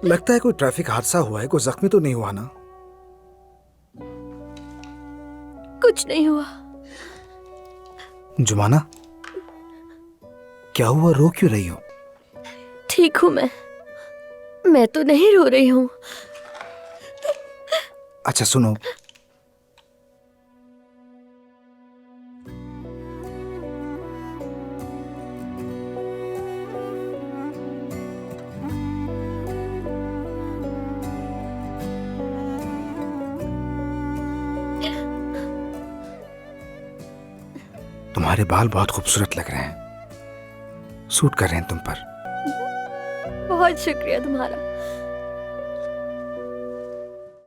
लगता है कोई ट्रैफिक हादसा हुआ है, कोई जख्मी तो नहीं हुआ ना? कुछ नहीं हुआ। जुमाना, क्या हुआ, रो क्यों रही हो? ठीक हूं मैं तो नहीं रो रही हूँ। अच्छा सुनो, तुम्हारे बाल बहुत खूबसूरत लग रहे हैं, सूट कर रहे हैं तुम पर। बहुत शुक्रिया तुम्हारा।